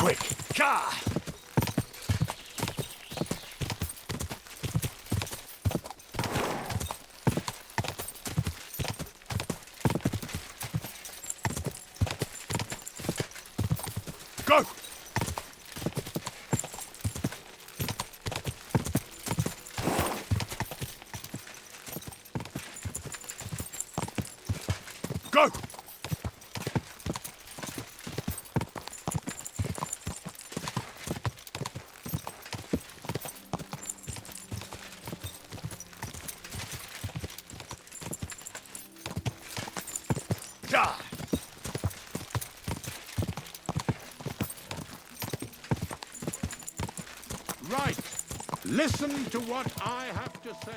quick. Ka! Go! Go! Ja! Right. Listen to what I have to say.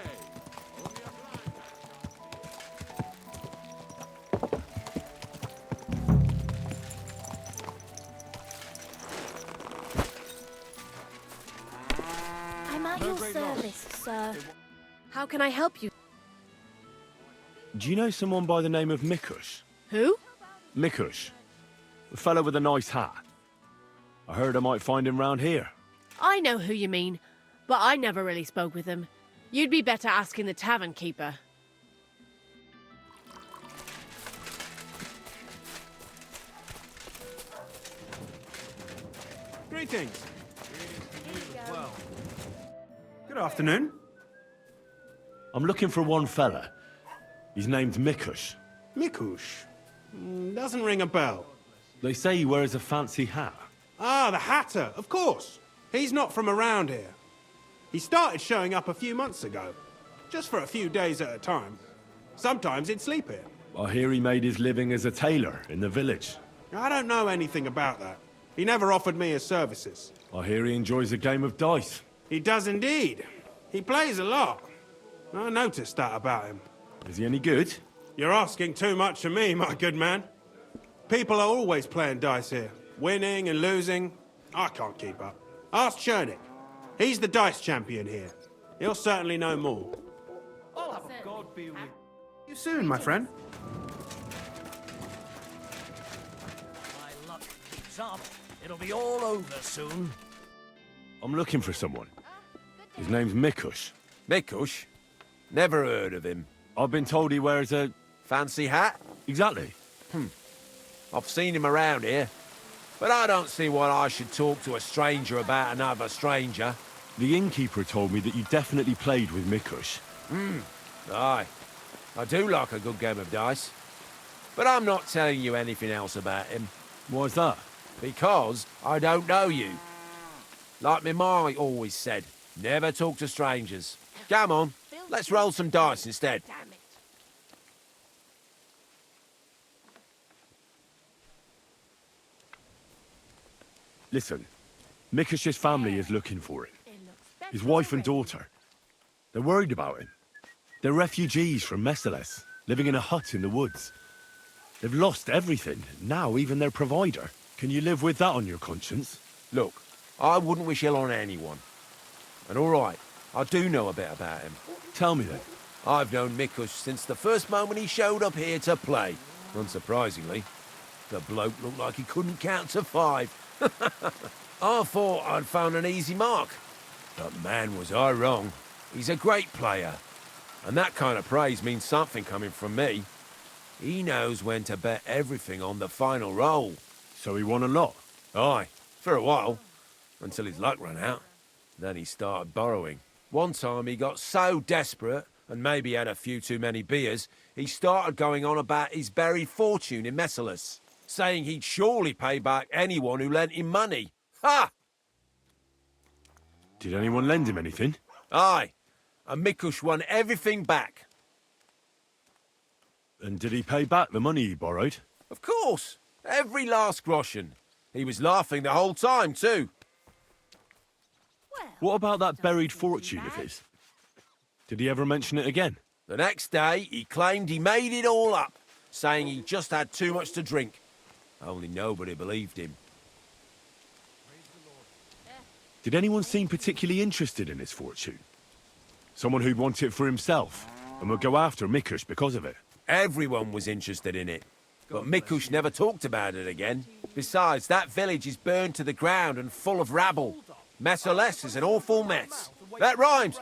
I'm at your service, sir. How can I help you? Do you know someone by the name of Mikush? Who? Mikush. The fellow with a nice hat. I heard I might find him round here. I know who you mean, but I never really spoke with him. You'd be better asking the tavern keeper. Greetings. Well. Good afternoon. I'm looking for one fella. His name's Mikush. Mikush. Doesn't ring a bell. They say he wears a fancy hat. Ah, the Hatter, of course. He's not from around here. He started showing up a few months ago. Just for a few days at a time. Sometimes he'd sleep here. I hear he made his living as a tailor in the village. I don't know anything about that. He never offered me his services. I hear he enjoys a game of dice. He does indeed. He plays a lot. I noticed that about him. Is he any good? You're asking too much of me, my good man. People are always playing dice here. Winning and losing. I can't keep up. Ask Chernik. He's the dice champion here. He'll certainly know more. I'll have a God be with you. See you soon, my friend. My luck keeps up. It'll be all over soon. I'm looking for someone. His name's Mikush. Mikush? Never heard of him. I've been told he wears a... Fancy hat? Exactly. I've seen him around here. But I don't see why I should talk to a stranger about another stranger. The innkeeper told me that you definitely played with Mikush. Aye. I do like a good game of dice. But I'm not telling you anything else about him. Why's that? Because I don't know you. Like me ma always said, never talk to strangers. Come on, let's roll some dice instead. Damn it. Listen, Mikush's family is looking for him. His wife and daughter. They're worried about him. They're refugees from Meseles, living in a hut in the woods. They've lost everything, now even their provider. Can you live with that on your conscience? Look, I wouldn't wish ill on anyone. And all right, I do know a bit about him. Tell me then. I've known Mikush since the first moment he showed up here to play. Unsurprisingly, the bloke looked like he couldn't count to 5. I thought I'd found an easy mark. But man, was I wrong. He's a great player. And that kind of praise means something coming from me. He knows when to bet everything on the final roll. So he won a lot? Aye, for a while. Until his luck ran out. Then he started borrowing. One time he got so desperate, and maybe had a few too many beers, he started going on about his buried fortune in Meseles, saying he'd surely pay back anyone who lent him money. Ha! Did anyone lend him anything? Aye, and Mikush won everything back. And did he pay back the money he borrowed? Of course, every last groschen. He was laughing the whole time, too. What about that buried fortune of his? Did he ever mention it again? The next day, he claimed he made it all up, saying he just had too much to drink. Only nobody believed him. Did anyone seem particularly interested in his fortune? Someone who'd want it for himself, and would go after Mikush because of it? Everyone was interested in it. but Mikush never talked about it again. Besides, that village is burned to the ground and full of rabble. Messerless is an awful mess. That rhymes!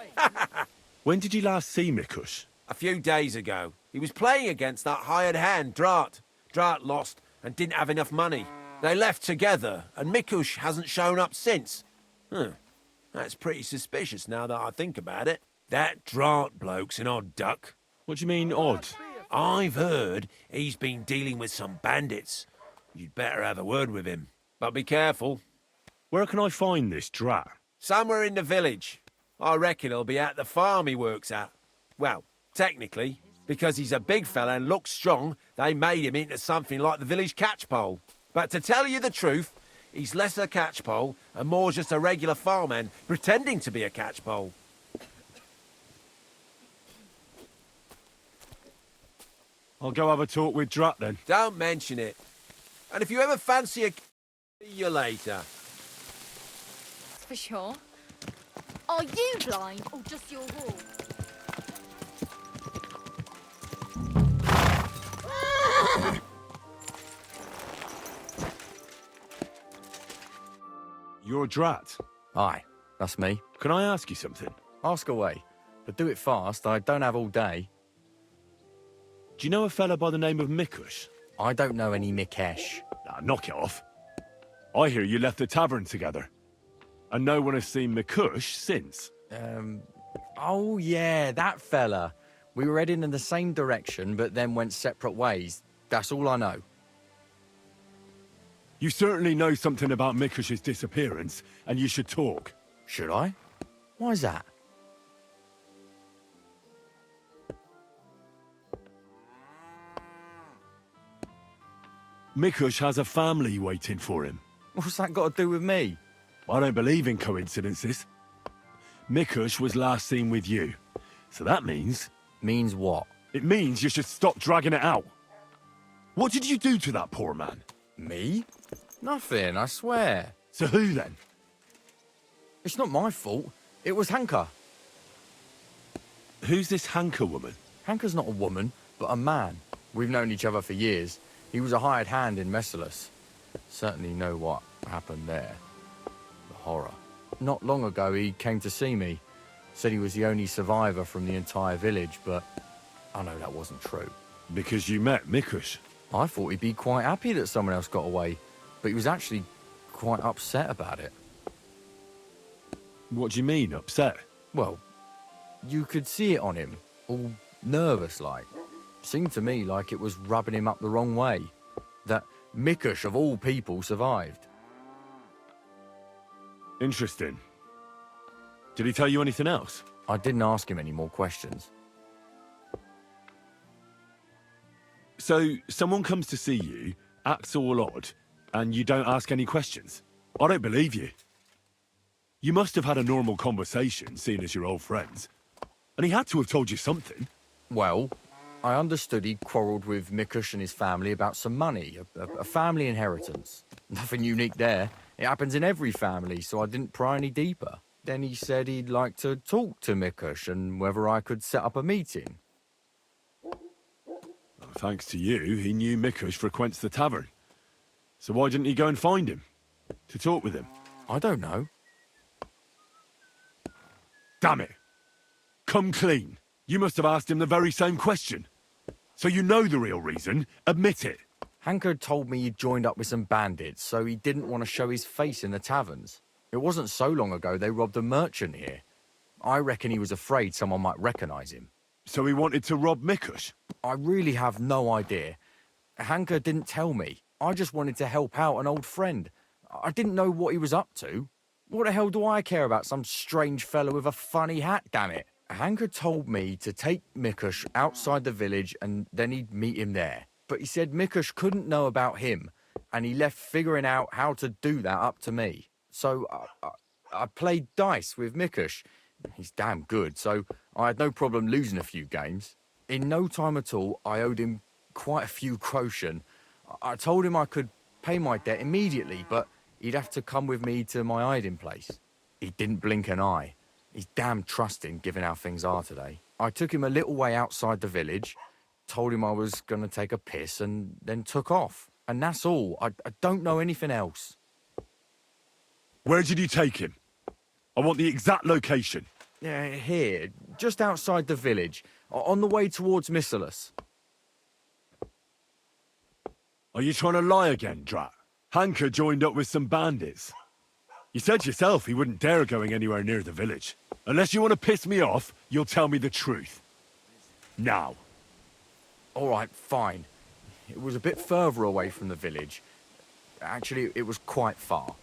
When did you last see Mikush? A few days ago. He was playing against that hired hand, Drat. Drat lost and didn't have enough money. They left together, and Mikush hasn't shown up since. That's pretty suspicious now that I think about it. That Drat bloke's an odd duck. What do you mean, odd? I've heard he's been dealing with some bandits. You'd better have a word with him. But be careful. Where can I find this drat? Somewhere in the village. I reckon he'll be at the farm he works at. Well, technically, because he's a big fella and looks strong, they made him into something like the village catchpole. But to tell you the truth, he's less a catchpole and more just a regular farmhand pretending to be a catchpole. I'll go have a talk with Drat then. Don't mention it. And if you ever fancy a... see you later. For sure. Are you blind or just your wall? You're Drat. Aye, that's me. Can I ask you something? Ask away, but do it fast. I don't have all day. Do you know a fella by the name of Mikush? I don't know any Mikesh. Nah, knock it off. I hear you left the tavern together. And no one has seen Mikush since. Oh yeah, that fella. We were heading in the same direction, but then went separate ways. That's all I know. You certainly know something about Mikush's disappearance, and you should talk. Should I? Why's that? Mikush has a family waiting for him. What's that got to do with me? I don't believe in coincidences. Mikush was last seen with you. So that means... Means what? It means you should stop dragging it out. What did you do to that poor man? Me? Nothing, I swear. So who then? It's not my fault. It was Hанкой. Who's this Hанкой woman? Hанкой's not a woman, but a man. We've known each other for years. He was a hired hand in Messerless. Certainly know what happened there. The horror. Not long ago, he came to see me. Said he was the only survivor from the entire village, but I know that wasn't true. Because you met Mikush. I thought he'd be quite happy that someone else got away, but he was actually quite upset about it. What do you mean, upset? Well, you could see it on him, all nervous like. Seemed to me like it was rubbing him up the wrong way. That Mikush, of all people, survived. Interesting. Did he tell you anything else? I didn't ask him any more questions. So, someone comes to see you, acts all odd, and you don't ask any questions? I don't believe you. You must have had a normal conversation, seeing as you're old friends. And he had to have told you something. Well, I understood he quarrelled with Mikush and his family about some money, a family inheritance. Nothing unique there. It happens in every family, so I didn't pry any deeper. Then he said he'd like to talk to Mikush and whether I could set up a meeting. Well, thanks to you, he knew Mikush frequents the tavern. So why didn't he go and find him? To talk with him? I don't know. Damn it! Come clean. You must have asked him the very same question. So you know the real reason. Admit it. Hанкой told me he'd joined up with some bandits, so he didn't want to show his face in the taverns. It wasn't so long ago they robbed a merchant here. I reckon he was afraid someone might recognize him. So he wanted to rob Mikush? I really have no idea. Hанкой didn't tell me. I just wanted to help out an old friend. I didn't know what he was up to. What the hell do I care about some strange fellow with a funny hat, damn it? Hанкой told me to take Mikush outside the village and then he'd meet him there. But he said Mikush couldn't know about him, and he left figuring out how to do that up to me. So I played dice with Mikush. He's damn good, so I had no problem losing a few games. In no time at all, I owed him quite a few groschen. I told him I could pay my debt immediately, but he'd have to come with me to my hiding place. He didn't blink an eye. He's damn trusting, given how things are today. I took him a little way outside the village. told him I was going to take a piss and then took off. And that's all. I don't know anything else. Where did you take him? I want the exact location. Yeah, here, just outside the village, on the way towards Missalus. Are you trying to lie again, Drat? Hanka joined up with some bandits. You said yourself he wouldn't dare going anywhere near the village. Unless you want to piss me off, you'll tell me the truth. Now. All right, fine. It was a bit further away from the village. Actually, it was quite far.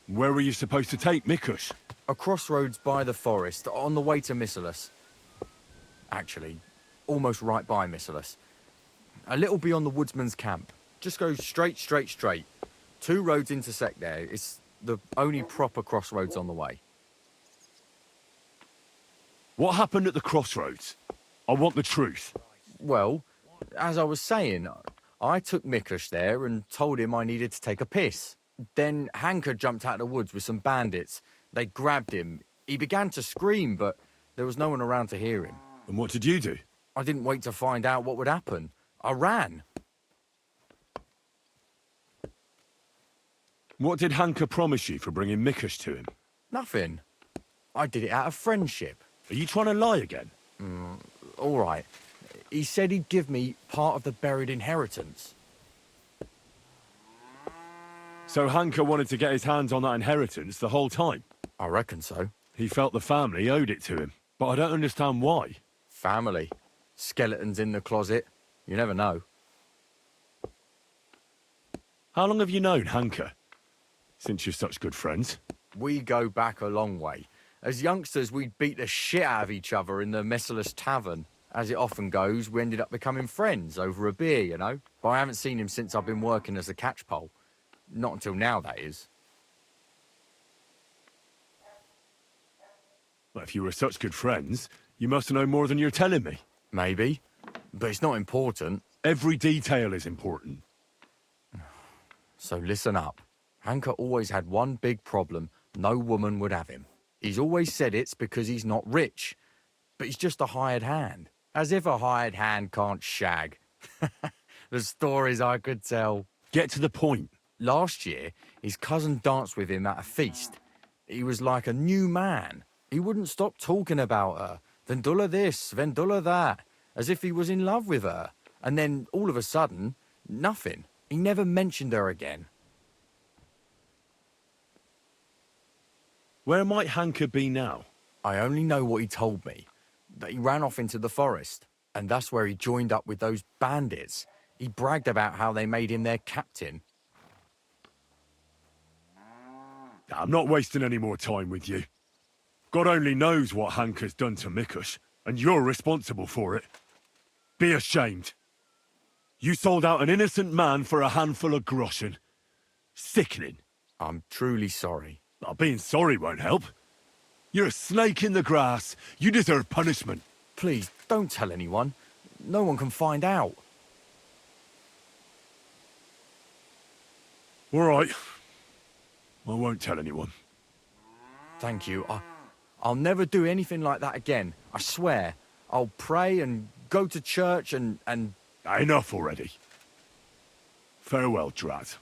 Where were you supposed to take Mikush? A crossroads by the forest, on the way to Missalus. Actually, almost right by Missalus. A little beyond the woodsman's camp. Just go straight. 2 roads intersect there. It's the only proper crossroads on the way. What happened at the crossroads? I want the truth. Well, as I was saying, I took Mikush there and told him I needed to take a piss. Then Hanka jumped out of the woods with some bandits. They grabbed him. He began to scream, but there was no one around to hear him. And what did you do? I didn't wait to find out what would happen. I ran. What did Hanka promise you for bringing Mikush to him? Nothing. I did it out of friendship. Are you trying to lie again? All right. He said he'd give me part of the buried inheritance. So Hanka wanted to get his hands on that inheritance the whole time? I reckon so. He felt the family owed it to him, but I don't understand why. Family. Skeletons in the closet. You never know. How long have you known Hanka? Since you're such good friends. We go back a long way. As youngsters, we'd beat the shit out of each other in the Messalus tavern. As it often goes, we ended up becoming friends over a beer, you know? But I haven't seen him since I've been working as a catchpole. Not until now, that is. Well, if you were such good friends, you must know more than you're telling me. Maybe. But it's not important. Every detail is important. So listen up. Hanka always had one big problem. No woman would have him. He's always said it's because he's not rich. But he's just a hired hand. As if a hired hand can't shag. The stories I could tell. Get to the point. Last year, his cousin danced with him at a feast. He was like a new man. He wouldn't stop talking about her. Vendula this, Vendula that. As if he was in love with her. And then, all of a sudden, nothing. He never mentioned her again. Where might Hanka be now? I only know what he told me. That he ran off into the forest. And that's where he joined up with those bandits. He bragged about how they made him their captain. I'm not wasting any more time with you. God only knows what Hanka's done to Mikush, and you're responsible for it. Be ashamed. You sold out an innocent man for a handful of groschen. Sickening. I'm truly sorry. Well, being sorry won't help. You're a snake in the grass. You deserve punishment. Please, don't tell anyone. No one can find out. All right. I won't tell anyone. Thank you. I'll never do anything like that again. I swear. I'll pray and go to church and... Enough already. Farewell, Drat.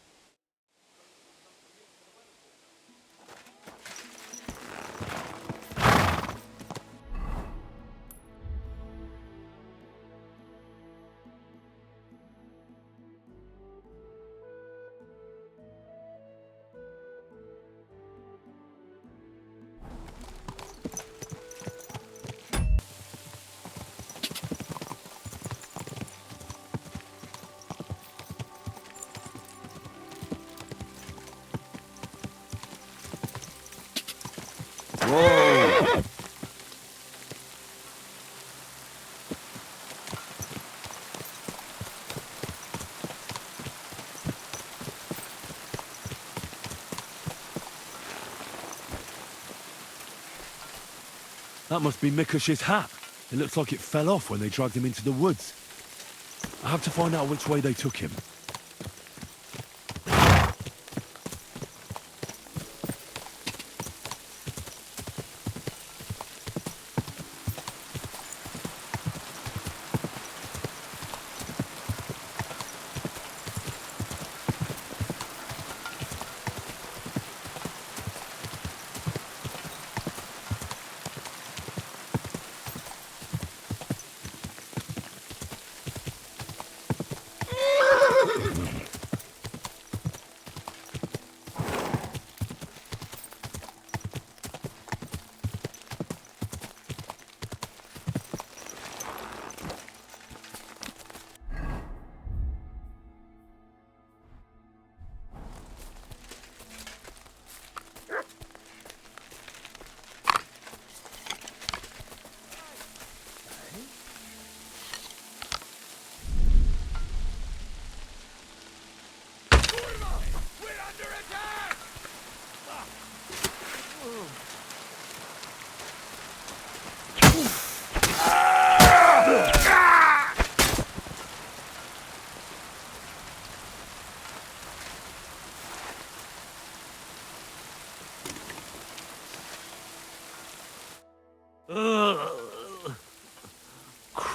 Whoa! That must be Mikush's hat. It looks like it fell off when they dragged him into the woods. I have to find out which way they took him.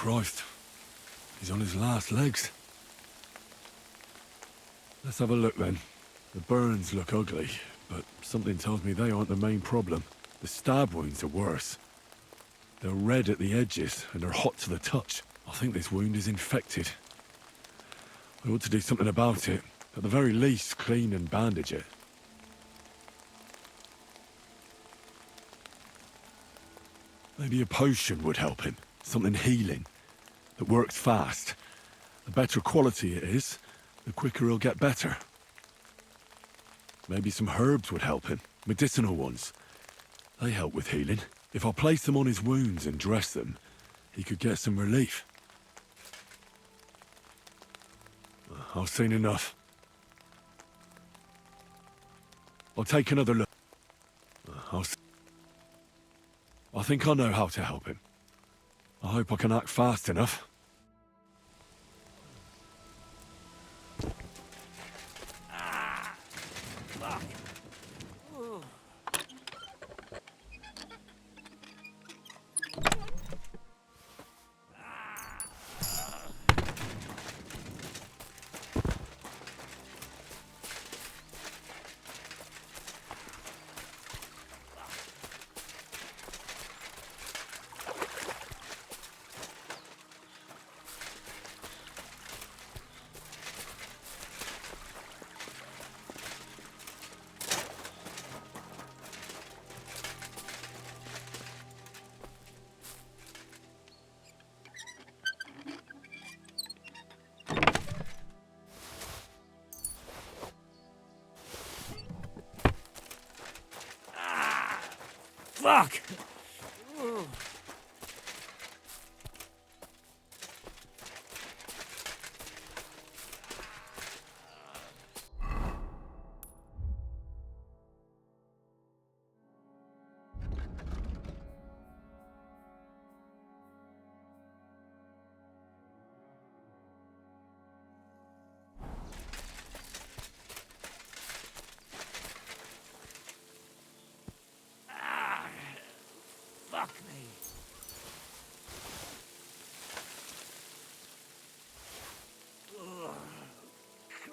Christ. He's on his last legs. Let's have a look then. The burns look ugly, but something tells me they aren't the main problem. The stab wounds are worse. They're red at the edges and are hot to the touch. I think this wound is infected. I ought to do something about it. At the very least, clean and bandage it. Maybe a potion would help him. Something healing. That works fast. The better quality it is, the quicker he'll get better. Maybe some herbs would help him. Medicinal ones. They help with healing. If I place them on his wounds and dress them, he could get some relief. I've seen enough. I'll take another look. I think I know how to help him. I hope I can act fast enough. Fuck! Fuck me. Ugh.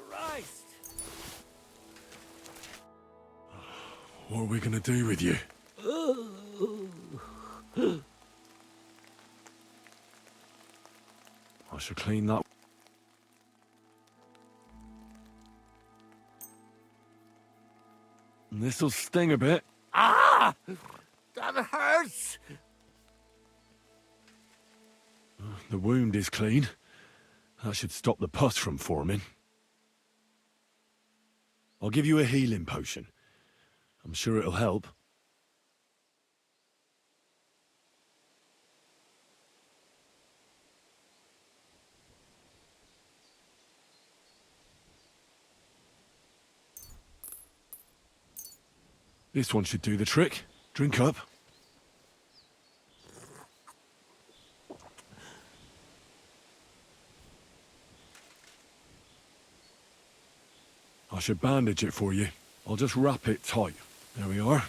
Christ. What are we gonna do with you? I shall clean that. This'll sting a bit. Ah! That hurts! The wound is clean. That should stop the pus from forming. I'll give you a healing potion. I'm sure it'll help. This one should do the trick. Drink up. I should bandage it for you. I'll just wrap it tight. There we are.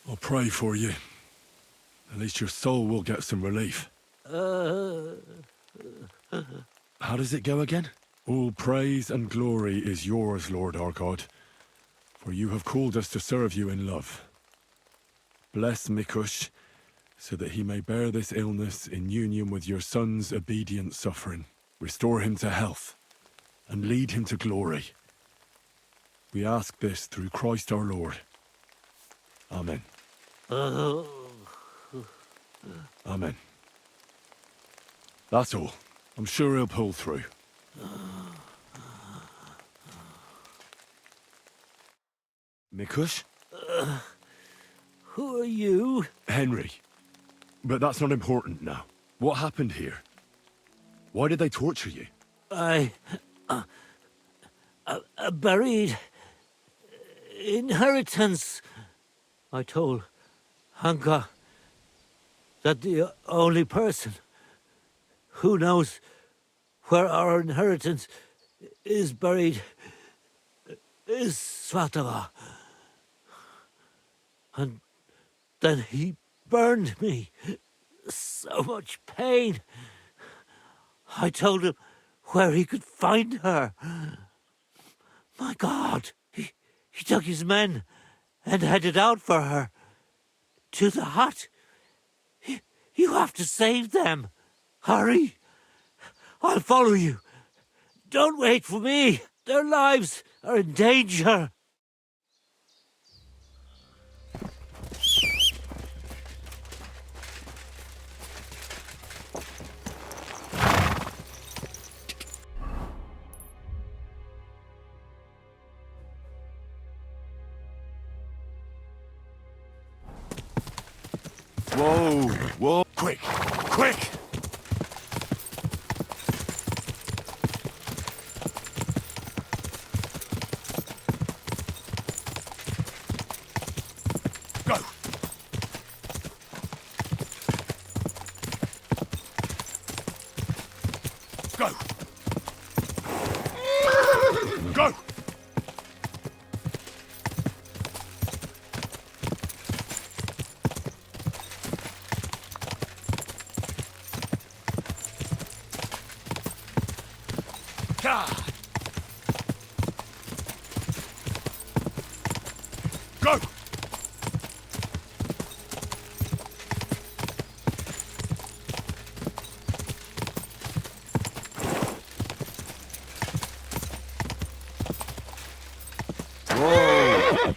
I'll pray for you. At least your soul will get some relief. How does it go again? All praise and glory is yours, Lord our God, for you have called us to serve you in love. Bless Mikush, so that he may bear this illness in union with your son's obedient suffering. Restore him to health, and lead him to glory. We ask this through Christ our Lord. Amen. Amen. That's all. I'm sure he'll pull through. Mikush? Who are you? Henry. But that's not important now. What happened here? Why did they torture you? I buried inheritance. I told Hangka that the only person who knows where our inheritance is buried is Svatava. And then he burned me. So much pain. I told him where he could find her. My God, he took his men and headed out for her. To the hut. You have to save them. Hurry. I'll follow you. Don't wait for me. Their lives are in danger. Whoa, whoa. Quick, quick! Go! Go! Go! Go! Whoa!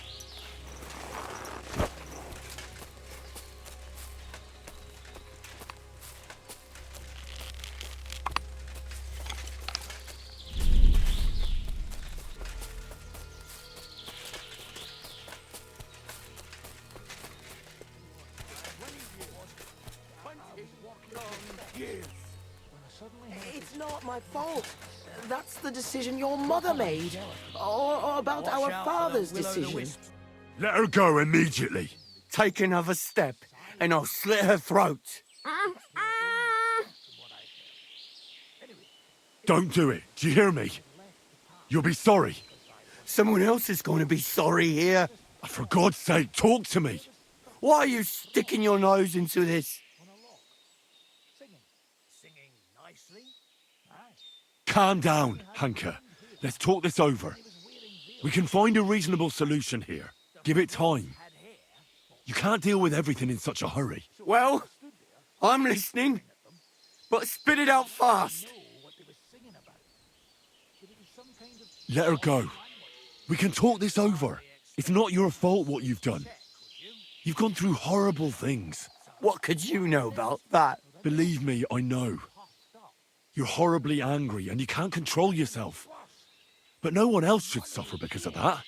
It's not my fault. That's the decision your mother made. Or about our father's decision. Let her go immediately. Take another step, and I'll slit her throat. Don't do it. Do you hear me? You'll be sorry. Someone else is going to be sorry here. For God's sake, talk to me. Why are you sticking your nose into this? Calm down, Hанкой. Let's talk this over. We can find a reasonable solution here. Give it time. You can't deal with everything in such a hurry. Well, I'm listening, but spit it out fast. Let her go. We can talk this over. It's not your fault what you've done. You've gone through horrible things. What could you know about that? Believe me, I know. You're horribly angry and you can't control yourself. But no one else should suffer because of that.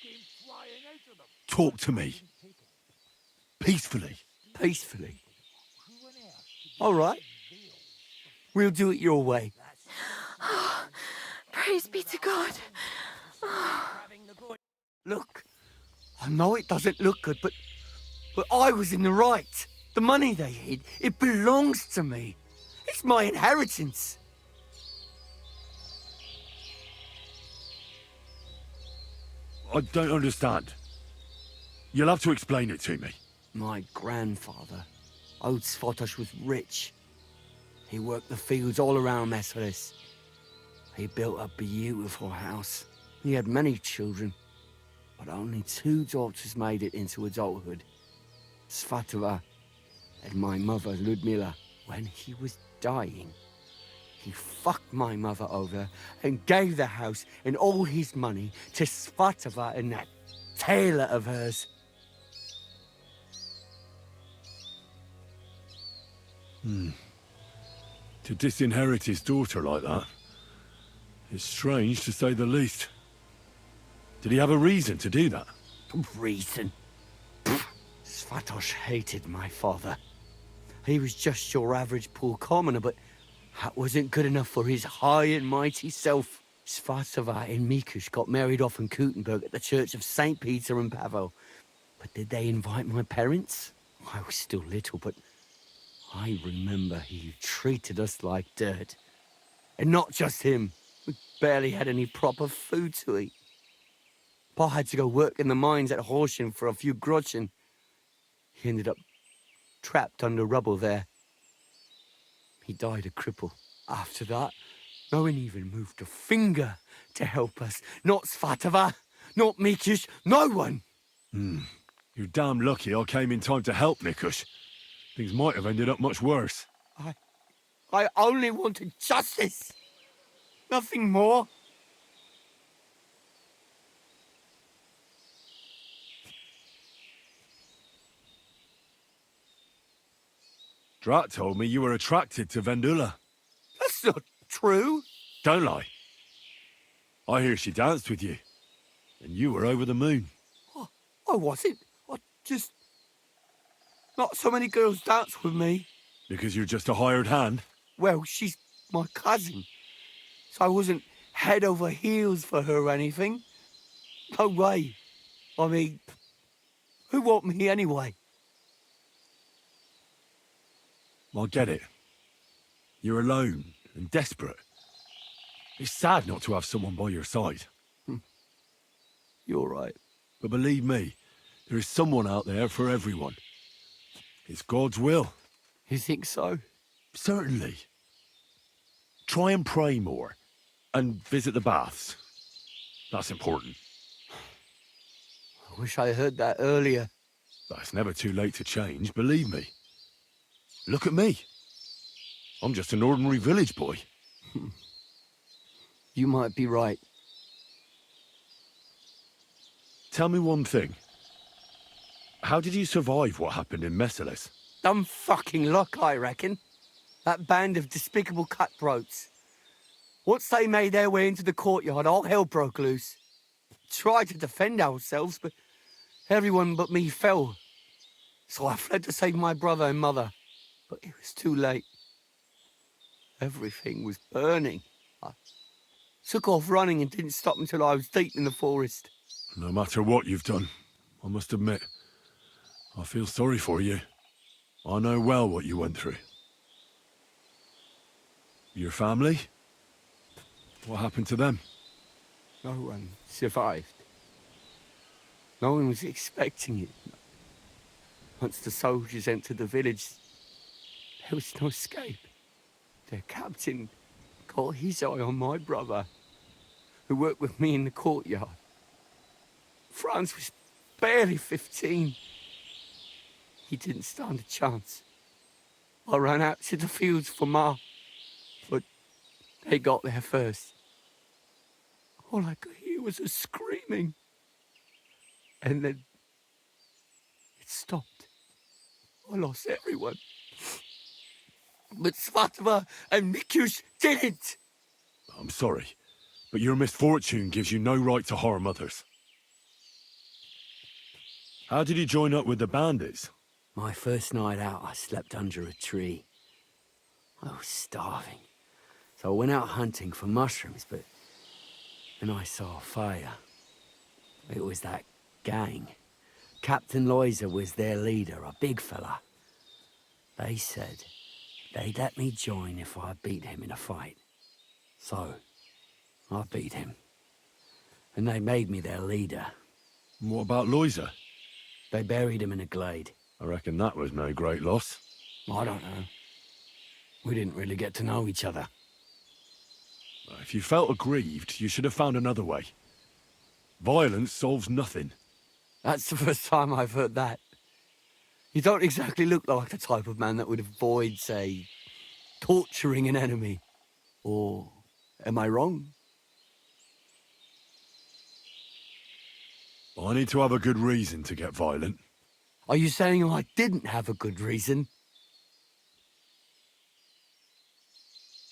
Talk to me. Peacefully. Peacefully. All right. We'll do it your way. Praise be to God. Look, I know it doesn't look good, but I was in the right. The money they hid, it belongs to me. It's my inheritance. I don't understand. You'll have to explain it to me. My grandfather, old Svatosh, was rich. He worked the fields all around Meseles. He built a beautiful house. He had many children, but only 2 daughters made it into adulthood. Svatova and my mother, Ludmila. When he was dying, he fucked my mother over and gave the house and all his money to Svatova and that tailor of hers. To disinherit his daughter like that is strange, to say the least. Did he have a reason to do that? Reason? Svatosh hated my father. He was just your average poor commoner, but that wasn't good enough for his high and mighty self. Svatova and Mikush got married off in Kuttenberg at the Church of St. Peter and Pavel. But did they invite my parents? I was still little, but I remember he treated us like dirt. And not just him. We barely had any proper food to eat. Pa had to go work in the mines at Horsham for a few groschen. He ended up trapped under rubble there. He died a cripple. After that, no one even moved a finger to help us. Not Svatova, not Mikush, no one. You're damn lucky I came in time to help, Mikush. Things might have ended up much worse. I only wanted justice. Nothing more. Drat told me you were attracted to Vendula. That's not true. Don't lie. I hear she danced with you. And you were over the moon. I wasn't. I just... Not so many girls dance with me. Because you're just a hired hand? Well, she's my cousin. So I wasn't head over heels for her or anything. No way. I mean, who want me anyway? I get it. You're alone and desperate. It's sad not to have someone by your side. You're right. But believe me, there is someone out there for everyone. It's God's will. You think so? Certainly. Try and pray more. And visit the baths. That's important. I wish I heard that earlier. But it's never too late to change, believe me. Look at me. I'm just an ordinary village boy. You might be right. Tell me one thing. How did you survive what happened in Messalis? Dumb fucking luck, I reckon. That band of despicable cutthroats. Once they made their way into the courtyard, all hell broke loose. Tried to defend ourselves, but everyone but me fell. So I fled to save my brother and mother. But it was too late. Everything was burning. I took off running and didn't stop until I was deep in the forest. No matter what you've done, I must admit, I feel sorry for you. I know well what you went through. Your family? What happened to them? No one survived. No one was expecting it. Once the soldiers entered the village, there was no escape. Their captain got his eye on my brother, who worked with me in the courtyard. Franz was barely 15. He didn't stand a chance. I ran out to the fields for Ma, but they got there first. All I could hear was her screaming. And then it stopped. I lost everyone. But Svatova and Mikush didn't. I'm sorry, but your misfortune gives you no right to harm others. How did you join up with the bandits? My first night out, I slept under a tree. I was starving. So I went out hunting for mushrooms, but then I saw a fire. It was that gang. Captain Loiser was their leader, a big fella. They said they'd let me join if I beat him in a fight. So, I beat him. And they made me their leader. And what about Loiser? They buried him in a glade. I reckon that was no great loss. I don't know. We didn't really get to know each other. If you felt aggrieved, you should have found another way. Violence solves nothing. That's the first time I've heard that. You don't exactly look like the type of man that would avoid, say, torturing an enemy. Or am I wrong? I need to have a good reason to get violent. Are you saying I didn't have a good reason?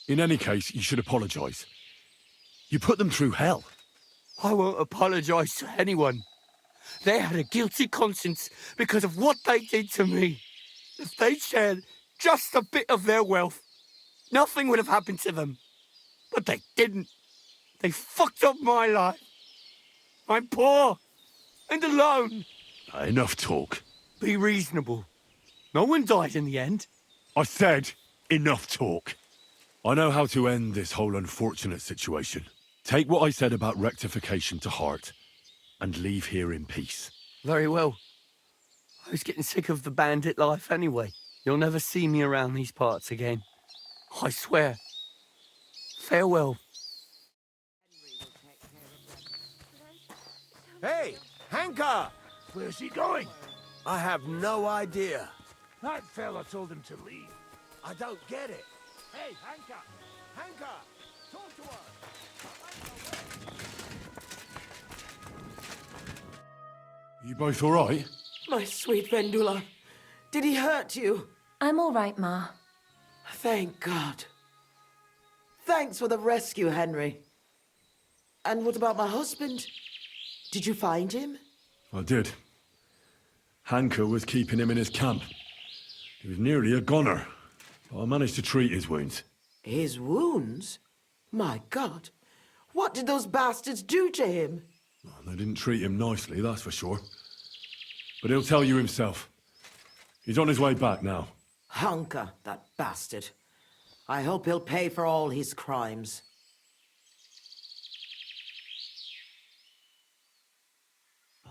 In any case, you should apologise. You put them through hell. I won't apologise to anyone. They had a guilty conscience because of what they did to me. If they shared just a bit of their wealth, nothing would have happened to them. But they didn't. They fucked up my life. I'm poor and alone. Enough talk. Be reasonable. No one died in the end. I said enough talk. I know how to end this whole unfortunate situation. Take what I said about rectification to heart and leave here in peace. Very well. I was getting sick of the bandit life anyway. You'll never see me around these parts again. I swear. Farewell. Hey, Hangka! Where's he going? I have no idea. That fella told him to leave. I don't get it. Hey, Hangka! Hangka, talk to us. You both all right? My sweet Vendula, did he hurt you? I'm all right, Ma. Thank God. Thanks for the rescue, Henry. And what about my husband? Did you find him? I did. Hangka was keeping him in his camp. He was nearly a goner, but I managed to treat his wounds. His wounds? My God. What did those bastards do to him? Well, they didn't treat him nicely, that's for sure. But he'll tell you himself. He's on his way back now. Hangka, that bastard. I hope he'll pay for all his crimes.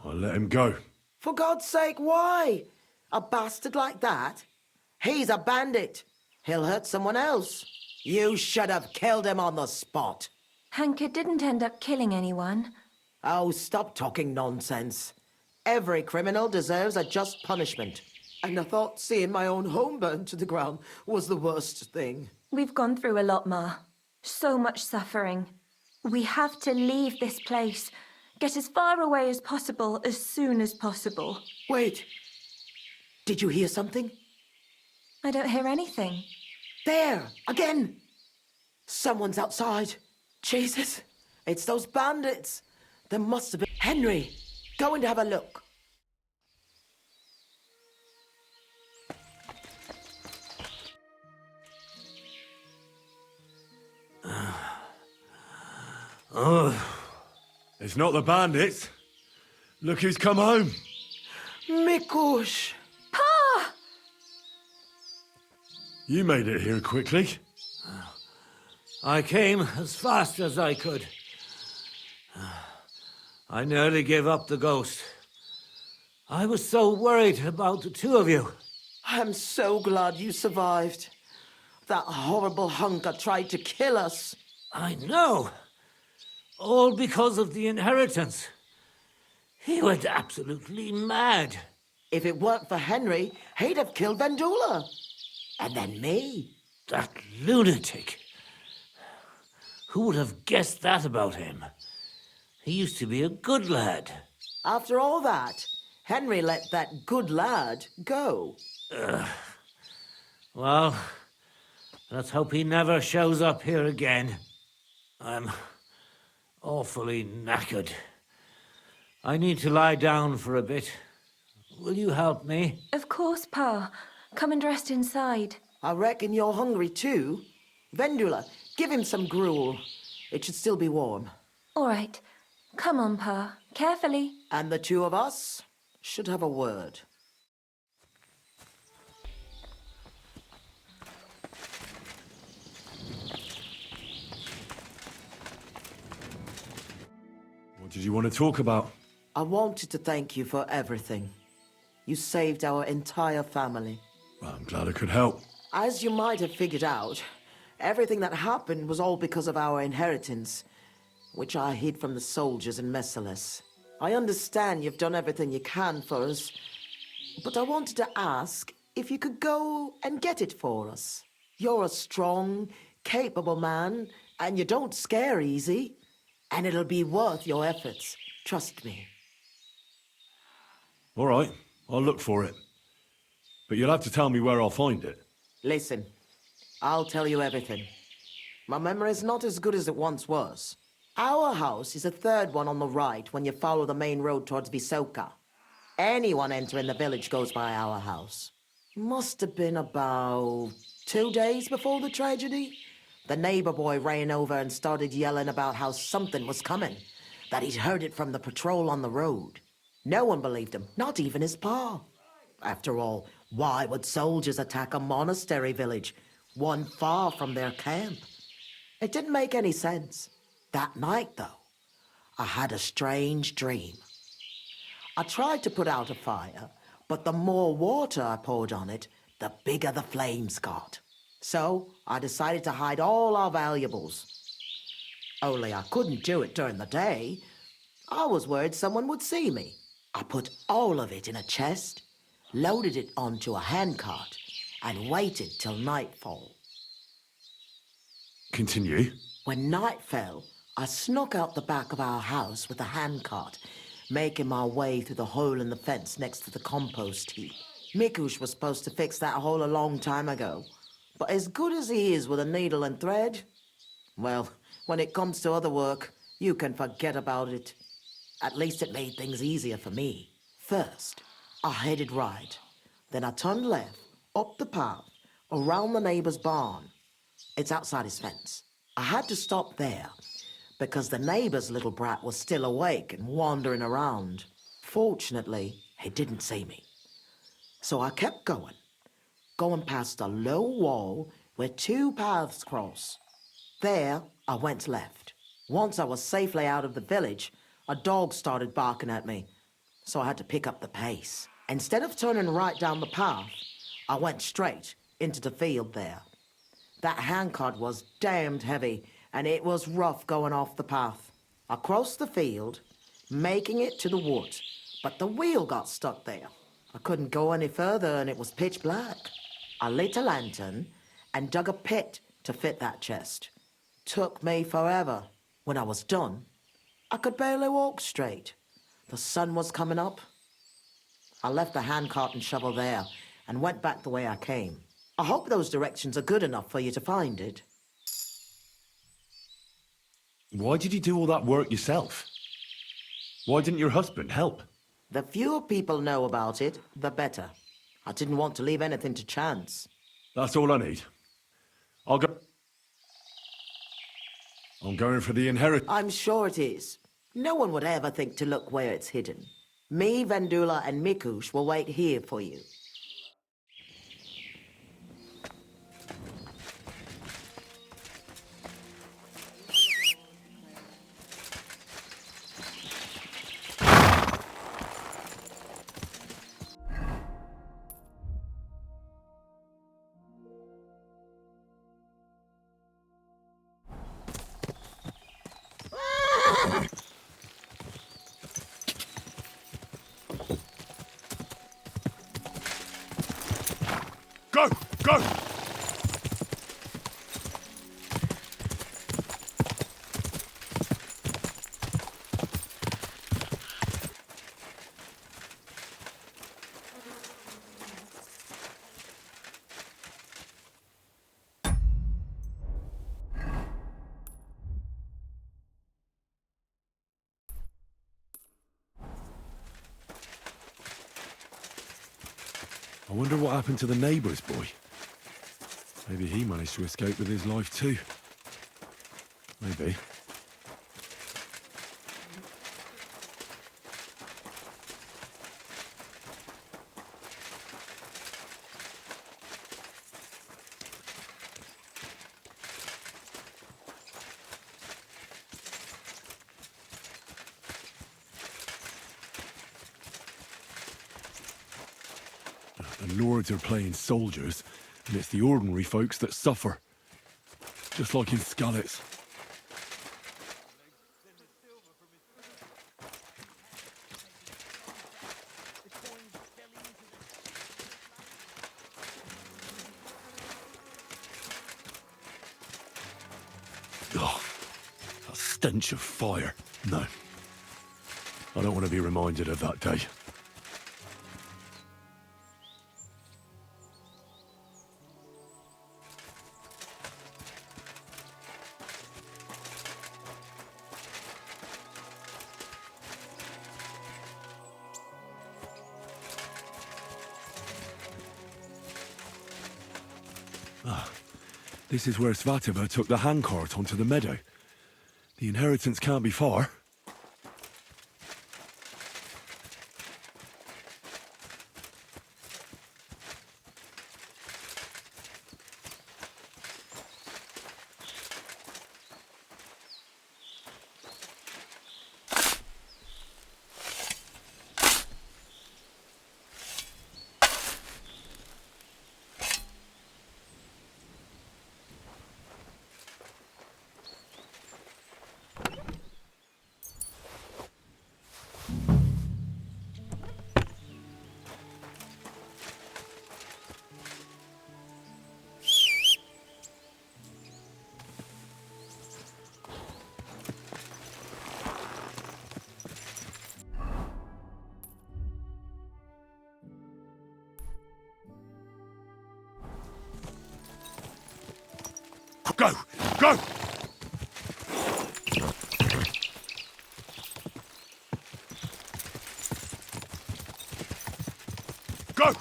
I'll let him go. For God's sake, why? A bastard like that? He's a bandit. He'll hurt someone else. You should have killed him on the spot. Hangka didn't end up killing anyone. Oh, stop talking nonsense. Every criminal deserves a just punishment. And I thought seeing my own home burned to the ground was the worst thing. We've gone through a lot, Ma. So much suffering. We have to leave this place. Get as far away as possible, as soon as possible. Wait. Did you hear something? I don't hear anything. There! Again! Someone's outside. Jesus! It's those bandits! There must have been... Henry! Go and have a look. It's not the bandits. Look who's come home. Mikush! Pa! You made it here quickly. I came as fast as I could. I nearly gave up the ghost. I was so worried about the two of you. I'm so glad you survived. That horrible Hangka tried to kill us. I know. All because of the inheritance. He went absolutely mad. If it weren't for Henry, he'd have killed Vendula. And then me. That lunatic. Who would have guessed that about him? He used to be a good lad. After all that, Henry let that good lad go. Well, let's hope he never shows up here again. I'm awfully knackered. I need to lie down for a bit. Will you help me? Of course, Pa. Come and rest inside. I reckon you're hungry too. Vendula, give him some gruel. It should still be warm. All right. Come on, Pa. Carefully. And the two of us should have a word. What did you want to talk about? I wanted to thank you for everything. You saved our entire family. Well, I'm glad I could help. As you might have figured out, everything that happened was all because of our inheritance, which I hid from the soldiers in Messalis. I understand you've done everything you can for us, but I wanted to ask if you could go and get it for us. You're a strong, capable man, and you don't scare easy, and it'll be worth your efforts. Trust me. All right, I'll look for it. But you'll have to tell me where I'll find it. Listen, I'll tell you everything. My memory's not as good as it once was. Our house is the third one on the right when you follow the main road towards Visoka. Anyone entering the village goes by our house. Must have been about 2 days before the tragedy. The neighbor boy ran over and started yelling about how something was coming, that he'd heard it from the patrol on the road. No one believed him, not even his pa. After all, why would soldiers attack a monastery village, one far from their camp? It didn't make any sense. That night, though, I had a strange dream. I tried to put out a fire, But the more water I poured on it, the bigger the flames got. So I decided to hide all our valuables. Only I couldn't do it during the day. I was worried someone would see me. I put all of it in a chest, loaded it onto a handcart, and waited till nightfall. Continue. When night fell, I snuck out the back of our house with a handcart, making my way through the hole in the fence next to the compost heap. Mikush was supposed to fix that hole a long time ago, but as good as he is with a needle and thread, well, when it comes to other work, you can forget about it. At least it made things easier for me. First, I headed right. Then I turned left, up the path, around the neighbor's barn. It's outside his fence. I had to stop there because the neighbor's little brat was still awake and wandering around. Fortunately, he didn't see me. So I kept going past a low wall where two paths cross. There, I went left. Once I was safely out of the village, a dog started barking at me, so I had to pick up the pace. Instead of turning right down the path, I went straight into the field there. That handcart was damned heavy, and it was rough going off the path. I crossed the field, making it to the woods, but the wheel got stuck there. I couldn't go any further, and it was pitch black. I lit a lantern and dug a pit to fit that chest. Took me forever. When I was done, I could barely walk straight. The sun was coming up. I left the handcart and shovel there and went back the way I came. I hope those directions are good enough for you to find it. Why did you do all that work yourself? Why didn't your husband help? The fewer people know about it, the better. I didn't want to leave anything to chance. That's all I need. I'm going for the inheritance. I'm sure it is. No one would ever think to look where it's hidden. Me, Vendula, and Mikush will wait here for you. Go! Go! I wonder what happened to the neighbour's boy. Maybe he managed to escape with his life too. Maybe. The lords are playing soldiers, and it's the ordinary folks that suffer. Just like in Skalitz. Oh, a stench of fire. No. I don't want to be reminded of that day. This is where Svatova took the handcart onto the meadow. The inheritance can't be far. Go! Go!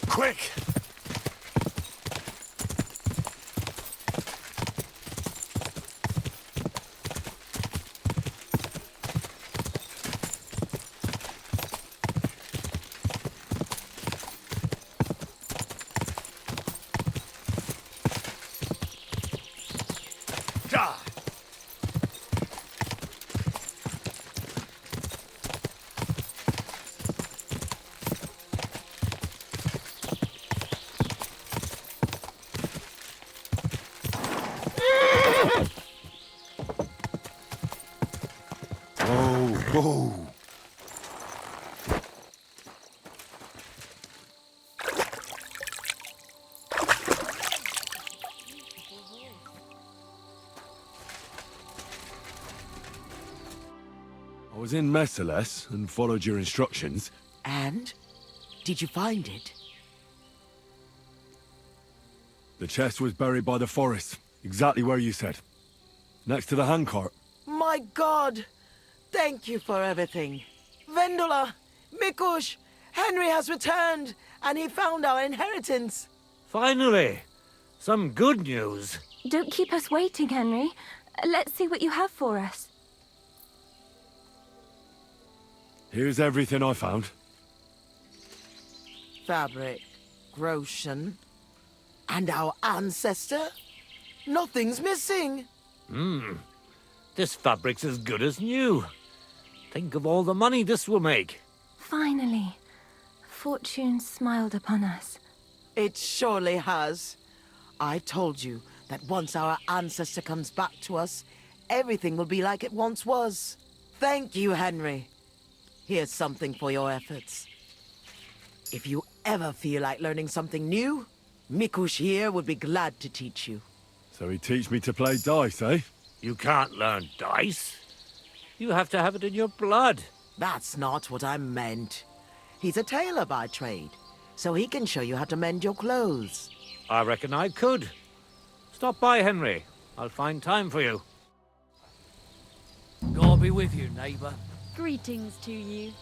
Quick! Whoa. I was in Merciless and followed your instructions. And? Did you find it? The chest was buried by the forest, exactly where you said. Next to the handcart. My God! Thank you for everything. Vendula, Mikush, Henry has returned, and he found our inheritance. Finally! Some good news. Don't keep us waiting, Henry. Let's see what you have for us. Here's everything I found. Fabric, Groshen, and our ancestor? Nothing's missing. This fabric's as good as new. Think of all the money this will make. Finally, fortune smiled upon us. It surely has. I told you that once our ancestor comes back to us, everything will be like it once was. Thank you, Henry. Here's something for your efforts. If you ever feel like learning something new, Mikush here would be glad to teach you. So he'd teach me to play dice, eh? You can't learn dice. You have to have it in your blood. That's not what I meant. He's a tailor by trade, so he can show you how to mend your clothes. I reckon I could. Stop by, Henry. I'll find time for you. God be with you, neighbour. Greetings to you.